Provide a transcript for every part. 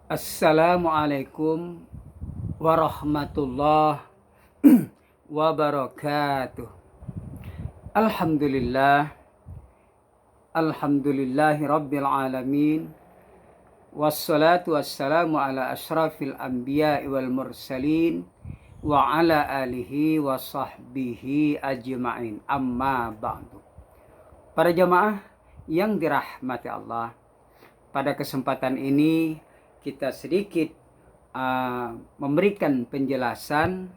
Assalamualaikum warahmatullahi wabarakatuh. Alhamdulillah, alhamdulillahi rabbil alamin. Wassalatu wassalamu ala ashrafil anbiya'i wal mursalin wa ala alihi wa sahbihi ajma'in. Amma ba'du. Para jamaah yang dirahmati Allah, pada kesempatan ini kita sedikit memberikan penjelasan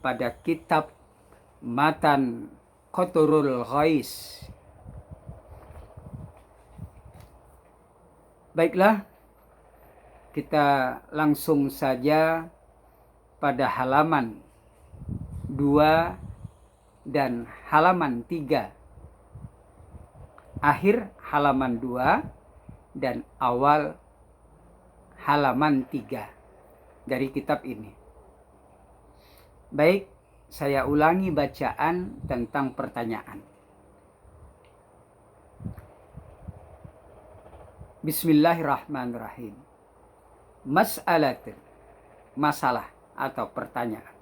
pada kitab Matan Qatrul Ghais. Baiklah, kita langsung saja pada halaman 2 dan halaman 3. Akhir halaman 2 dan awal halaman 3 dari kitab ini. Baik, saya ulangi bacaan tentang pertanyaan. Bismillahirrahmanirrahim. Mas'alatun, masalah atau pertanyaan.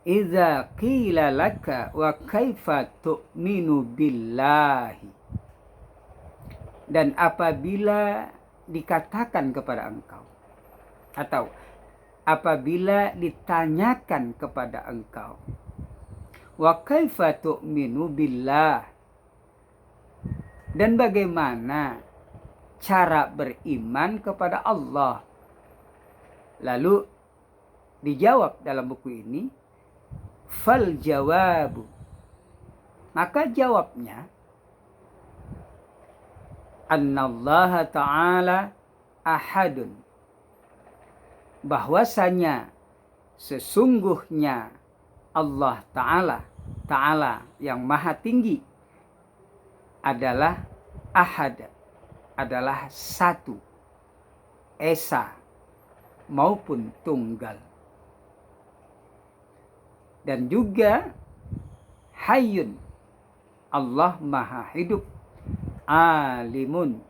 Idza qila laka wa kaifa tu'minu billahi. Dan apabila dikatakan kepada engkau, atau apabila ditanyakan kepada engkau, wa kaifa tu'minu billah, dan bagaimana cara beriman kepada Allah, lalu dijawab dalam buku ini, fal jawabu, maka jawabnya, annallaha ta'ala ahadun, bahwasanya sesungguhnya Allah Ta'ala yang maha tinggi adalah ahad, adalah satu, esa maupun tunggal. Dan juga hayyun, Allah maha hidup, alimun,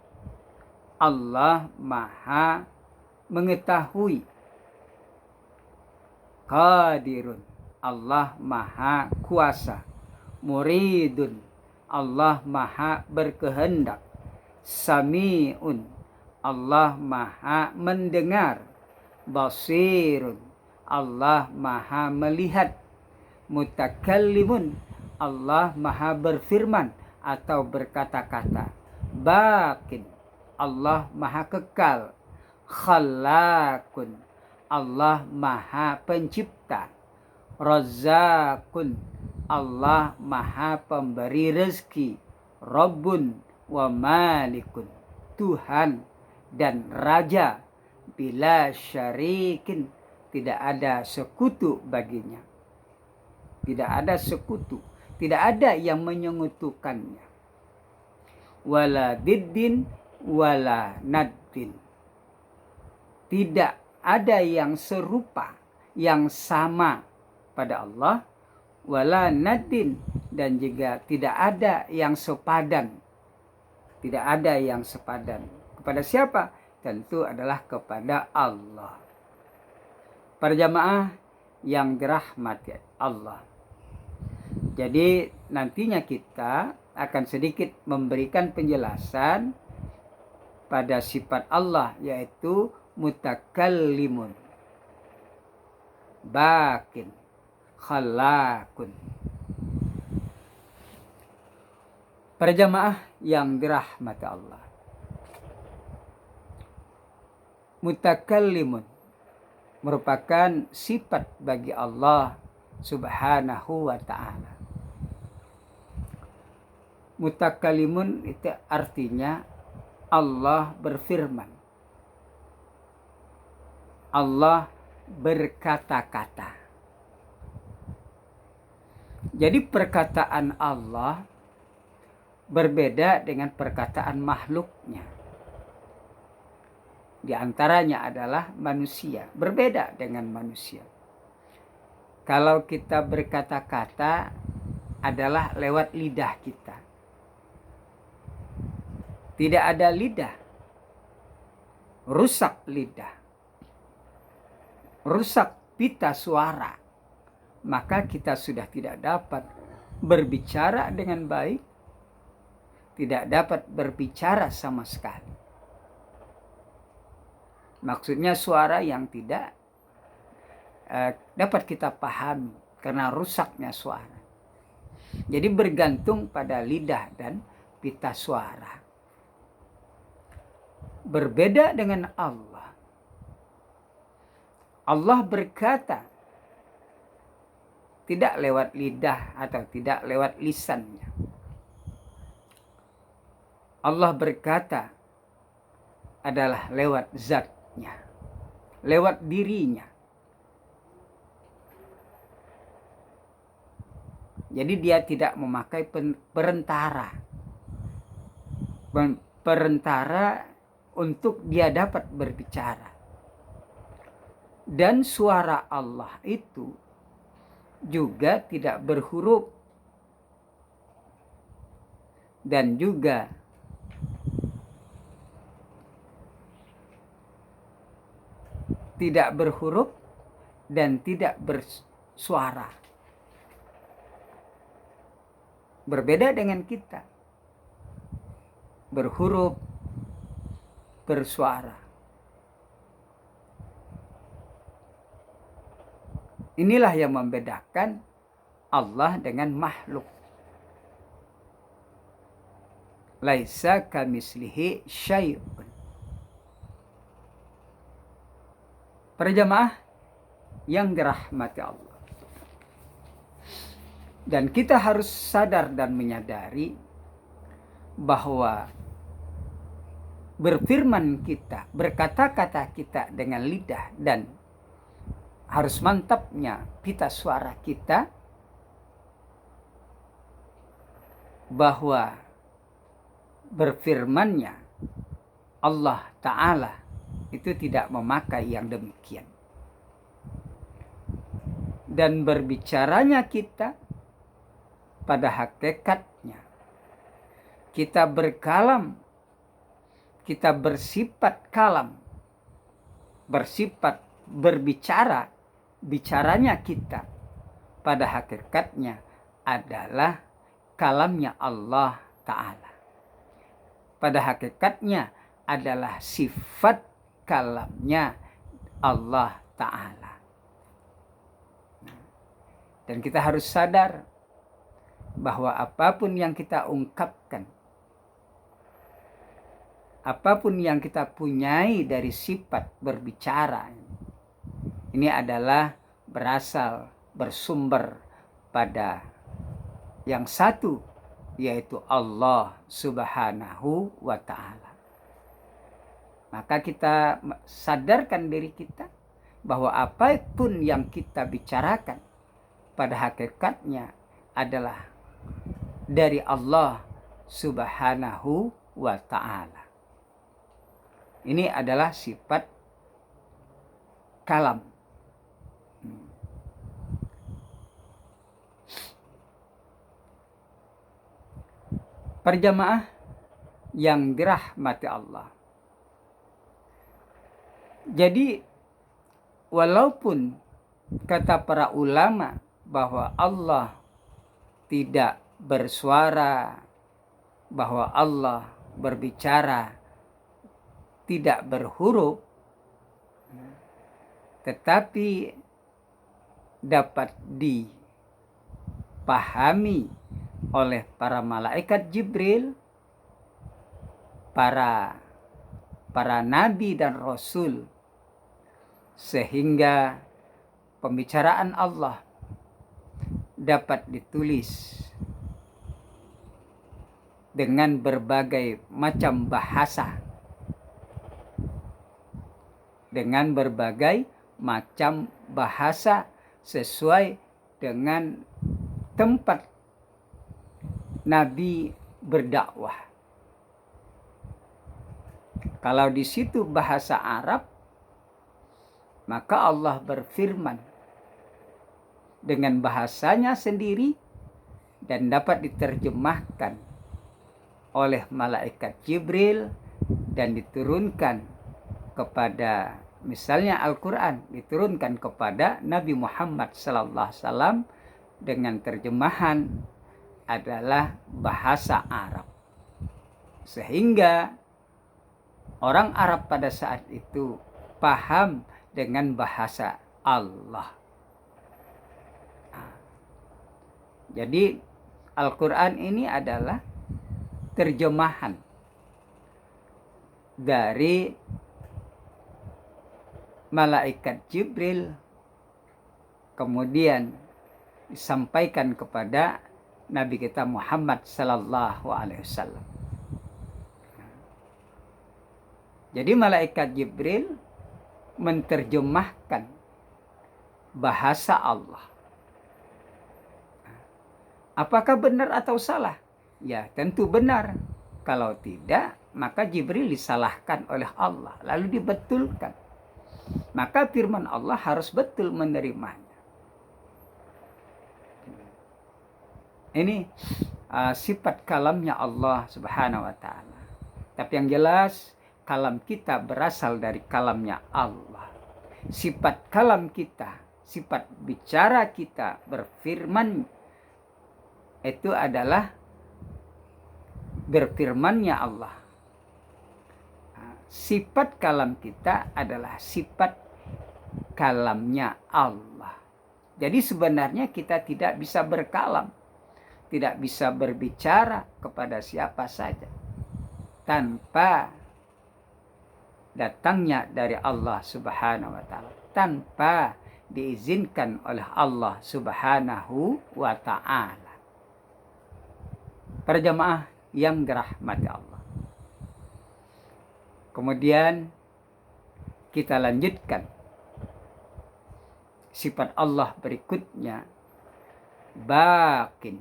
Allah maha mengetahui, qadirun, Allah maha kuasa, muridun, Allah maha berkehendak, sami'un, Allah maha mendengar, basirun, Allah maha melihat, mutakallimun, Allah maha berfirman atau berkata-kata, baqin, Allah maha kekal, khallaqun, Allah maha pencipta, razzaqun, Allah maha pemberi rezeki, rabbun wa malikun, Tuhan dan raja, bila syarikin, tidak ada sekutu baginya, tidak ada sekutu, tidak ada yang menyekutukannya, wala diddin wala naddin, tidak ada yang serupa, yang sama pada Allah, wala naddin, dan juga tidak ada yang sepadan, tidak ada yang sepadan. Kepada siapa? Tentu adalah kepada Allah. Para jamaah yang dirahmati Allah, jadi nantinya kita akan sedikit memberikan penjelasan pada sifat Allah, yaitu mutakallimun, baqin, khallaqun. Para jamaah yang dirahmati Allah, mutakallimun merupakan sifat bagi Allah Subhanahu wa ta'ala. Mutakallimun itu artinya Allah berfirman, Allah berkata-kata. Jadi perkataan Allah berbeda dengan perkataan makhluknya. Di antaranya adalah manusia, berbeda dengan manusia. Kalau kita berkata-kata adalah lewat lidah kita. Tidak ada lidah rusak lidah, rusak pita suara, maka kita sudah tidak dapat berbicara dengan baik, tidak dapat berbicara sama sekali. Maksudnya suara yang tidak dapat kita pahami karena rusaknya suara. Jadi bergantung pada lidah dan pita suara. Berbeda dengan Allah. Allah berkata tidak lewat lidah atau tidak lewat lisannya. Allah berkata adalah lewat zatnya, lewat dirinya. Jadi dia tidak memakai perantara untuk dia dapat berbicara. Dan suara Allah itu juga tidak berhuruf dan juga tidak berhuruf dan tidak bersuara. Berbeda dengan kita. Berhuruf, bersuara. Inilah yang membedakan Allah dengan makhluk. Laisa kamislihi syai'un. Para jamaah yang dirahmati Allah. Dan kita harus sadar dan menyadari bahwa berfirman kita, berkata-kata kita dengan lidah dan harus mantapnya pita suara kita bahwa berfirmannya Allah Ta'ala itu tidak memakai yang demikian. Dan berbicaranya kita pada hakikatnya kita berkalam, kita bersifat kalam, bersifat berbicara, bicaranya kita pada hakikatnya adalah kalamnya Allah Ta'ala. Pada hakikatnya adalah sifat kalamnya Allah Ta'ala. Dan kita harus sadar bahwa apapun yang kita ungkapkan, apapun yang kita punyai dari sifat berbicara, ini adalah berasal, bersumber pada yang satu, yaitu Allah Subhanahu wa Ta'ala. Maka kita sadarkan diri kita bahwa apapun yang kita bicarakan pada hakikatnya adalah dari Allah Subhanahu wa Ta'ala. Ini adalah sifat kalam. Perjamaah yang dirahmati Allah. Jadi walaupun kata para ulama bahwa Allah tidak bersuara, bahwa Allah berbicara tidak berhuruf, tetapi dapat dipahami oleh para malaikat Jibril, para nabi dan rasul, sehingga pembicaraan Allah dapat ditulis dengan berbagai macam bahasa, dengan berbagai macam bahasa sesuai dengan tempat Nabi berdakwah. Kalau di situ bahasa Arab, maka Allah berfirman dengan bahasanya sendiri dan dapat diterjemahkan oleh malaikat Jibril dan diturunkan kepada misalnya Al-Quran diturunkan kepada Nabi Muhammad sallallahu alaihi wasallam dengan terjemahan adalah bahasa Arab. Sehingga orang Arab pada saat itu paham dengan bahasa Allah. Jadi Al-Quran ini adalah terjemahan dari malaikat Jibril, kemudian disampaikan kepada Nabi kita Muhammad sallallahu alaihi wasallam. Jadi malaikat Jibril menerjemahkan bahasa Allah. Apakah benar atau salah? Ya, tentu benar. Kalau tidak, maka Jibril disalahkan oleh Allah, lalu dibetulkan. Maka firman Allah harus betul menerimanya. Ini sifat kalamnya Allah subhanahu wa ta'ala. Tapi yang jelas, kalam kita berasal dari kalamnya Allah. Sifat kalam kita, sifat bicara kita, berfirman, itu adalah berfirmannya Allah. Sifat kalam kita adalah sifat kalamnya Allah. Jadi sebenarnya kita tidak bisa berkalam, tidak bisa berbicara kepada siapa saja tanpa datangnya dari Allah subhanahu wa ta'ala, tanpa diizinkan oleh Allah subhanahu wa ta'ala. Para jamaah yang dirahmati Allah, kemudian kita lanjutkan sifat Allah berikutnya, bakin.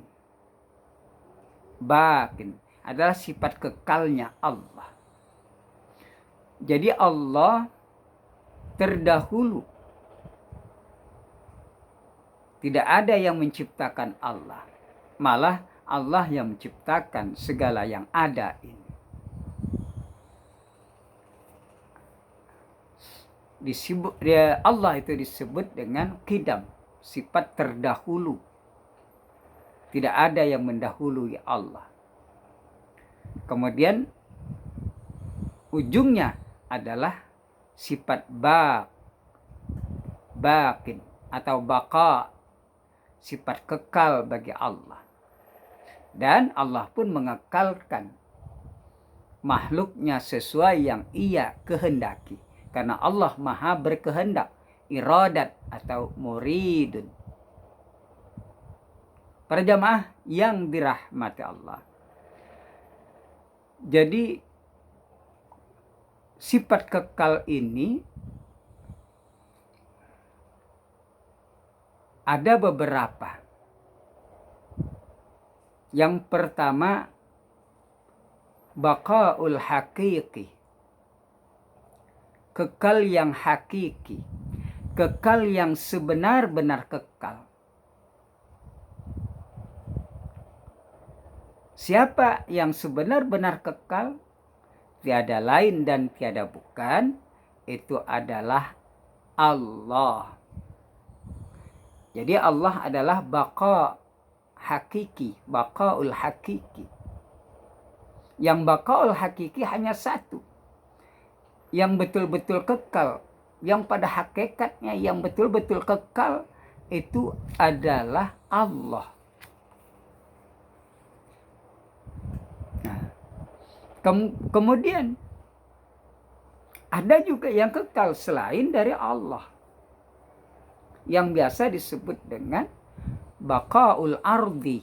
Bakin adalah sifat kekalnya Allah. Jadi Allah terdahulu. Tidak ada yang menciptakan Allah. Malah Allah yang menciptakan segala yang ada ini. Allah itu disebut dengan qidam, sifat terdahulu. Tidak ada yang mendahului Allah. Kemudian ujungnya adalah sifat bakin atau baqa, sifat kekal bagi Allah. Dan Allah pun mengekalkan makhluknya sesuai yang ia kehendaki. Karena Allah maha berkehendak, iradat atau muridun. Para jamaah yang dirahmati Allah. Jadi sifat kekal ini ada beberapa. Yang pertama, baqaul haqiqi. Kekal yang hakiki. Kekal yang sebenar-benar kekal. Siapa yang sebenar-benar kekal? Tiada lain dan tiada bukan, itu adalah Allah. Jadi Allah adalah baqa hakiki, baqaul hakiki. Yang baqaul hakiki hanya satu. Yang betul-betul kekal, yang pada hakikatnya yang betul-betul kekal itu adalah Allah. Kemudian ada juga yang kekal selain dari Allah, yang biasa disebut dengan baqaul ardi.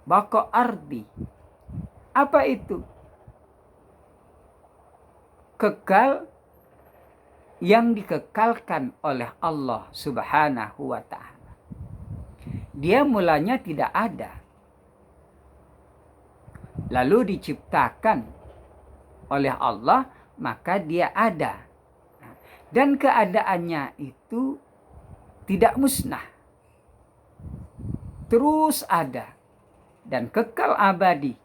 Baqa ardi. Apa itu? Kekal yang dikekalkan oleh Allah subhanahu wa ta'ala. Dia mulanya tidak ada, lalu diciptakan oleh Allah, maka dia ada. Dan keadaannya itu tidak musnah, terus ada dan kekal abadi.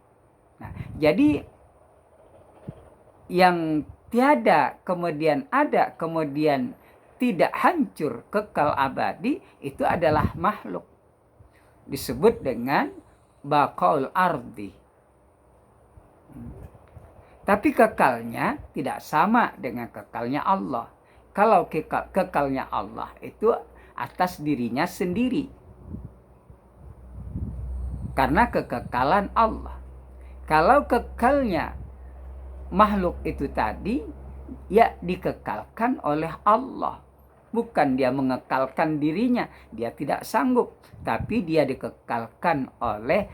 Jadi yang tiada, kemudian ada, kemudian tidak hancur, kekal abadi, itu adalah makhluk. Disebut dengan baqaul ardi. Tapi kekalnya tidak sama dengan kekalnya Allah. Kalau kekalnya Allah itu atas dirinya sendiri. Karena kekekalan Allah. Kalau kekalnya makhluk itu tadi, ya dikekalkan oleh Allah. Bukan dia mengekalkan dirinya, dia tidak sanggup. Tapi dia dikekalkan oleh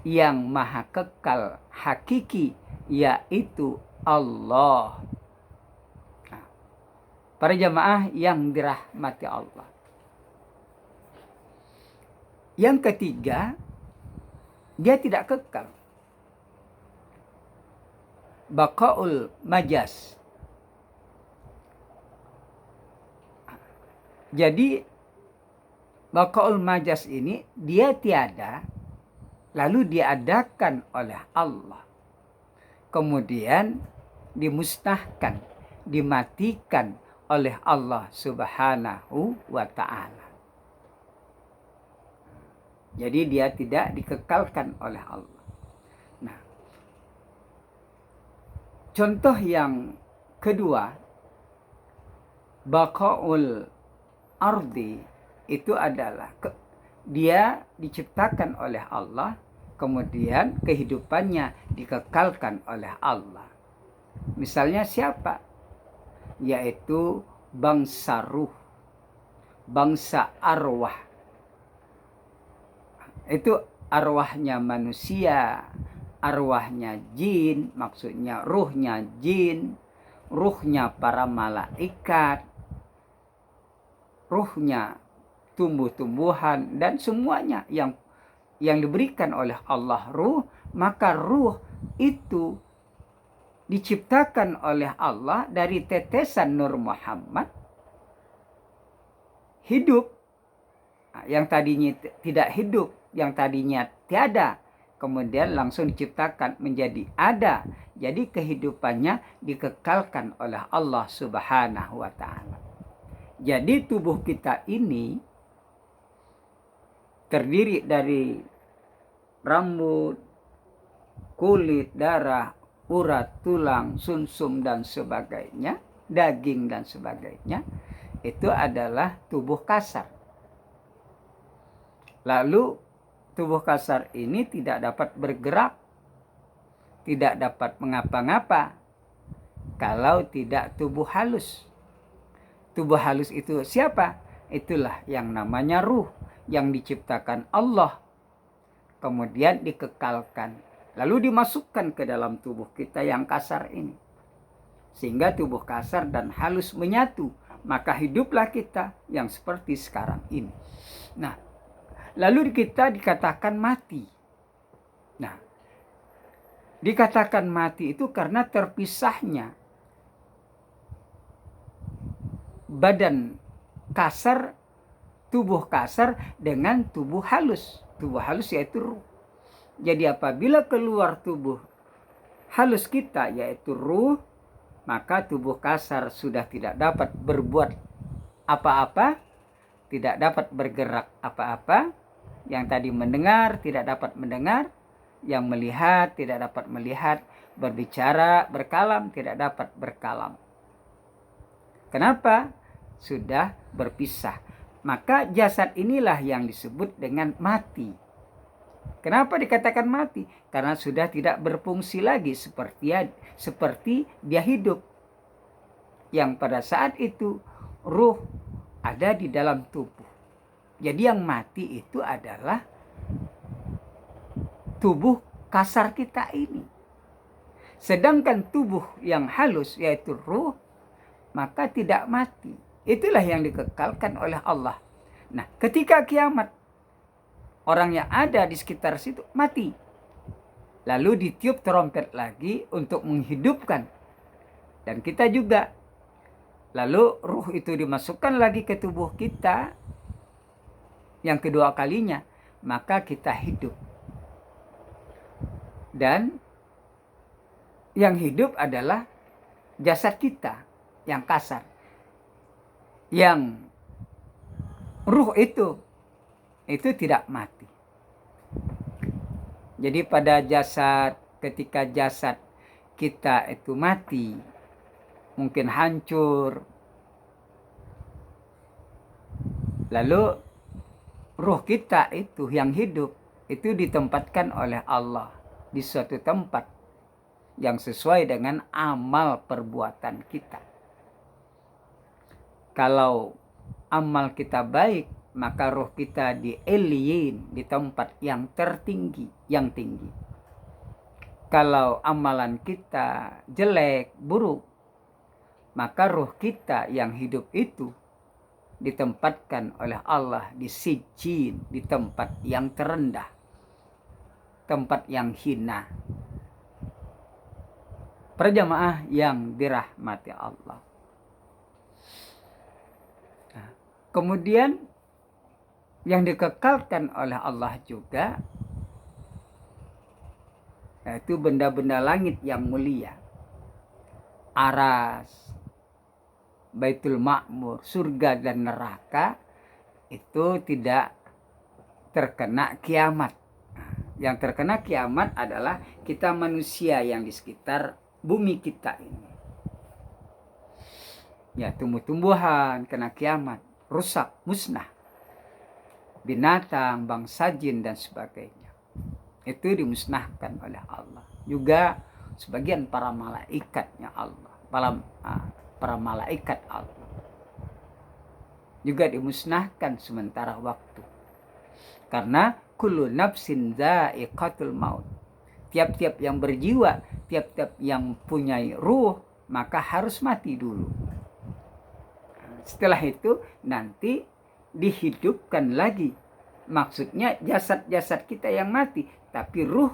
yang maha kekal hakiki, yaitu Allah. Nah, para jamaah yang dirahmati Allah. Yang ketiga, dia tidak kekal. Baqaul majaz. Jadi baqaul majaz ini dia tiada, lalu diadakan oleh Allah. Kemudian dimusnahkan, dimatikan oleh Allah Subhanahu wa ta'ala. Jadi dia tidak dikekalkan oleh Allah. Nah, contoh yang kedua, baqaul ardi itu adalah dia diciptakan oleh Allah, kemudian kehidupannya dikekalkan oleh Allah. Misalnya siapa? Yaitu bangsa ruh, bangsa arwah. Itu arwahnya manusia, arwahnya jin, maksudnya ruhnya jin, ruhnya para malaikat, ruhnya tumbuh-tumbuhan, dan semuanya yang diberikan oleh Allah ruh. Maka ruh itu diciptakan oleh Allah dari tetesan Nur Muhammad, hidup. Yang tadinya tidak hidup, yang tadinya tiada, kemudian langsung diciptakan menjadi ada. Jadi kehidupannya dikekalkan oleh Allah Subhanahu wa ta'ala. Jadi tubuh kita ini terdiri dari rambut, kulit, darah, urat, tulang, sumsum dan sebagainya, daging dan sebagainya. Itu adalah tubuh kasar. Lalu tubuh kasar ini tidak dapat bergerak, tidak dapat mengapa-ngapa kalau tidak tubuh halus. Tubuh halus itu siapa? Itulah yang namanya ruh, yang diciptakan Allah, kemudian dikekalkan, lalu dimasukkan ke dalam tubuh kita yang kasar ini. Sehingga tubuh kasar dan halus menyatu, maka hiduplah kita yang seperti sekarang ini. Nah, lalu kita dikatakan mati. Nah, dikatakan mati itu karena terpisahnya badan kasar, tubuh kasar dengan tubuh halus. Tubuh halus yaitu ruh. Jadi apabila keluar tubuh halus kita yaitu ruh, maka tubuh kasar sudah tidak dapat berbuat apa-apa, tidak dapat bergerak apa-apa. Yang tadi mendengar tidak dapat mendengar, yang melihat tidak dapat melihat, berbicara, berkalam tidak dapat berkalam. Kenapa? Sudah berpisah. Maka jasad inilah yang disebut dengan mati. Kenapa dikatakan mati? Karena sudah tidak berfungsi lagi seperti dia hidup. Yang pada saat itu ruh ada di dalam tubuh. Jadi yang mati itu adalah tubuh kasar kita ini. Sedangkan tubuh yang halus yaitu ruh, maka tidak mati. Itulah yang dikekalkan oleh Allah. Nah, ketika kiamat, orang yang ada di sekitar situ mati. Lalu ditiup trompet lagi untuk menghidupkan. Dan kita juga. Lalu ruh itu dimasukkan lagi ke tubuh kita yang kedua kalinya, maka kita hidup. Dan yang hidup adalah jasad kita yang kasar. Yang ruh itu tidak mati. Jadi pada jasad, ketika jasad kita itu mati, mungkin hancur, lalu ruh kita itu yang hidup itu ditempatkan oleh Allah di suatu tempat yang sesuai dengan amal perbuatan kita. Kalau amal kita baik, maka ruh kita di Eliyin, di tempat yang tertinggi, yang tinggi. Kalau amalan kita jelek, buruk, maka ruh kita yang hidup itu ditempatkan oleh Allah di Sijjin, di tempat yang terendah, tempat yang hina. Perjamaah yang dirahmati Allah. Nah, kemudian yang dikekalkan oleh Allah juga yaitu benda-benda langit yang mulia. Aras, Baitul Ma'mur, surga dan neraka itu tidak terkena kiamat. Yang terkena kiamat adalah kita manusia yang di sekitar bumi kita ini. Ya, tumbuh-tumbuhan kena kiamat, rusak, musnah. Binatang, bangsa jin dan sebagainya. Itu dimusnahkan oleh Allah. Juga sebagian para malaikatnya Allah. Para malaikat Allah juga dimusnahkan sementara waktu, karena kullu nafsin dha'iqatul maut. Tiap-tiap yang berjiwa, tiap-tiap yang punya ruh, maka harus mati dulu. Setelah itu nanti dihidupkan lagi. Maksudnya jasad-jasad kita yang mati, tapi ruh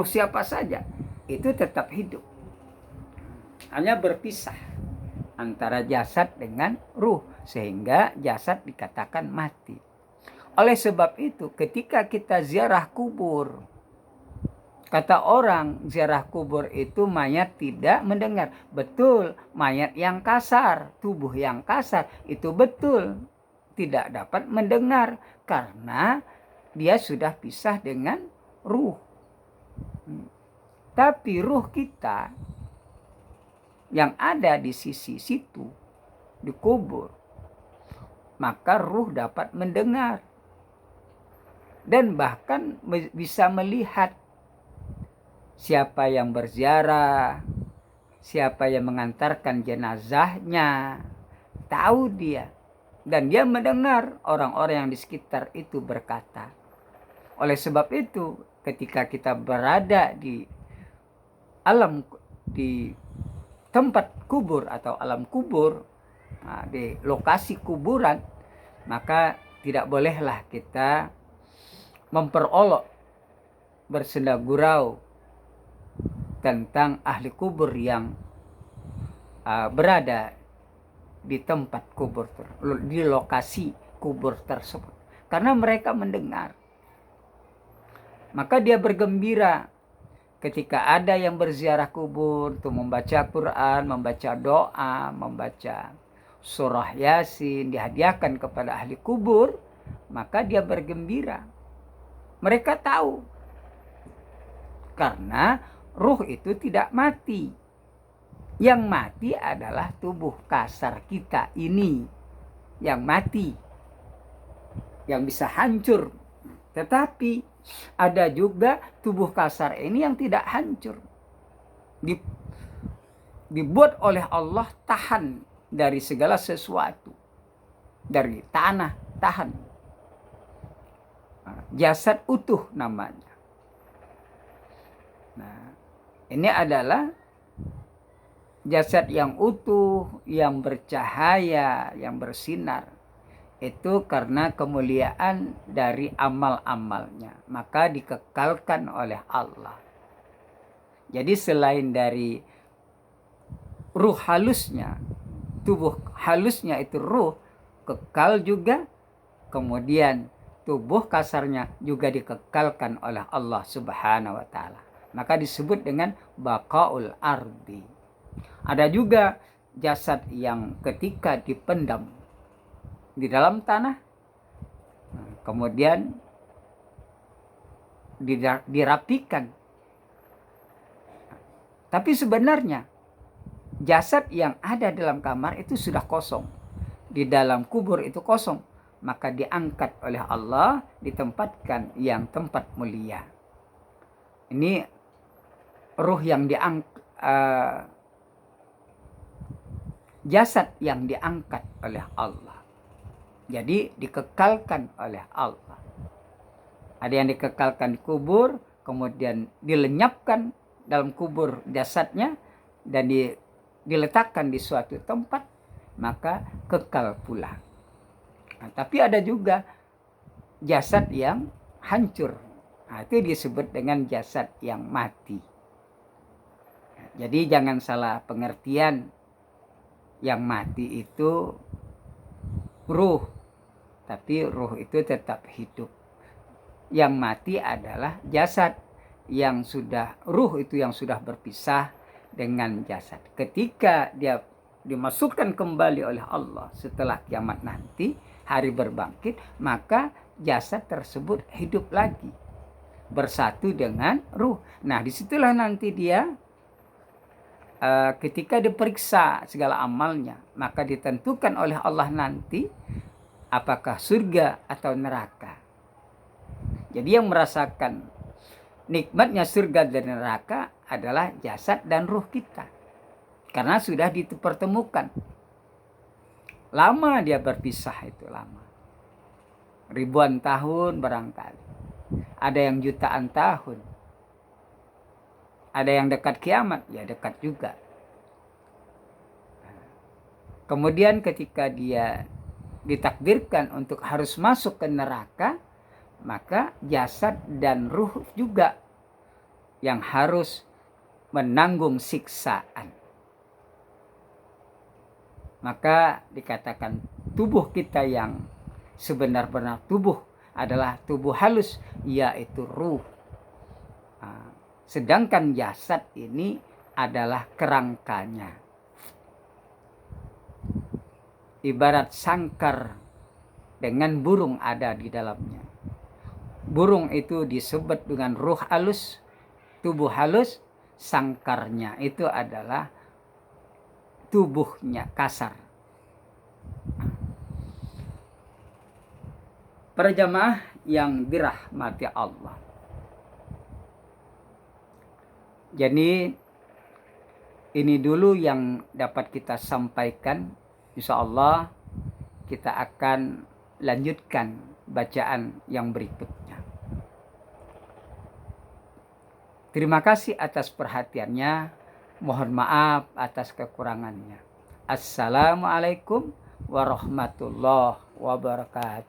siapa saja itu tetap hidup. Hanya berpisah antara jasad dengan ruh, sehingga jasad dikatakan mati. Oleh sebab itu, ketika kita ziarah kubur, kata orang ziarah kubur itu mayat tidak mendengar. Betul, mayat yang kasar, tubuh yang kasar itu betul tidak dapat mendengar karena dia sudah pisah dengan ruh. Tapi ruh kita yang ada di sisi situ, di kubur, maka ruh dapat mendengar dan bahkan bisa melihat siapa yang berziarah, siapa yang mengantarkan jenazahnya, tahu dia. Dan dia mendengar orang-orang yang di sekitar itu berkata. Oleh sebab itu, ketika kita berada di tempat kubur atau alam kubur, di lokasi kuburan, maka tidak bolehlah kita memperolok, bersenda gurau tentang ahli kubur yang berada di tempat kubur, di lokasi kubur tersebut, karena mereka mendengar. Maka dia bergembira ketika ada yang berziarah kubur, untuk membaca Quran, membaca doa, membaca surah Yasin, dihadiahkan kepada ahli kubur, maka dia bergembira. Mereka tahu, karena ruh itu tidak mati. Yang mati adalah tubuh kasar kita ini, yang mati, yang bisa hancur. Tetapi ada juga tubuh kasar ini yang tidak hancur. Dibuat oleh Allah tahan dari segala sesuatu. Dari tanah tahan. Jasad utuh namanya. Nah, ini adalah jasad yang utuh, yang bercahaya, yang bersinar. Itu karena kemuliaan dari amal-amalnya, maka dikekalkan oleh Allah. Jadi selain dari ruh halusnya, tubuh halusnya itu ruh, kekal juga, kemudian tubuh kasarnya juga dikekalkan oleh Allah Subhanahu wa ta'ala. Maka disebut dengan baqaul ardi, Ada juga jasad yang ketika dipendam di dalam tanah, kemudian dirapikan. Tapi sebenarnya jasad yang ada dalam kamar itu sudah kosong. Di dalam kubur itu kosong. Maka diangkat oleh Allah, ditempatkan yang tempat mulia. Ini ruh yang jasad yang diangkat oleh Allah. Jadi dikekalkan oleh Allah. Ada yang dikekalkan di kubur, kemudian dilenyapkan dalam kubur jasadnya dan diletakkan di suatu tempat, maka kekal pula. Nah, tapi ada juga jasad yang hancur. Nah, itu disebut dengan jasad yang mati. Jadi jangan salah pengertian, yang mati itu ruh, tapi ruh itu tetap hidup. Yang mati adalah jasad yang sudah, ruh itu yang sudah berpisah dengan jasad. Ketika dia dimasukkan kembali oleh Allah setelah kiamat nanti, hari berbangkit, maka jasad tersebut hidup lagi, bersatu dengan ruh. Nah, disitulah nanti dia ketika diperiksa segala amalnya, maka ditentukan oleh Allah nanti apakah surga atau neraka. Jadi yang merasakan nikmatnya surga dan neraka adalah jasad dan ruh kita, karena sudah dipertemukan. Lama dia berpisah, itu lama, ribuan tahun barangkali, ada yang jutaan tahun, ada yang dekat kiamat, ya dekat juga. Kemudian ketika dia ditakdirkan untuk harus masuk ke neraka, maka jasad dan ruh juga yang harus menanggung siksaan. Maka dikatakan tubuh kita yang sebenar-benar tubuh adalah tubuh halus, yaitu ruh. Sedangkan jasad ini adalah kerangkanya. Ibarat sangkar dengan burung ada di dalamnya. Burung itu disebut dengan ruh halus, tubuh halus. Sangkarnya itu adalah tubuhnya kasar. Para jamaah yang dirahmati Allah, jadi ini dulu yang dapat kita sampaikan. Insya Allah kita akan lanjutkan bacaan yang berikutnya. Terima kasih atas perhatiannya. Mohon maaf atas kekurangannya. Assalamualaikum warahmatullahi wabarakatuh.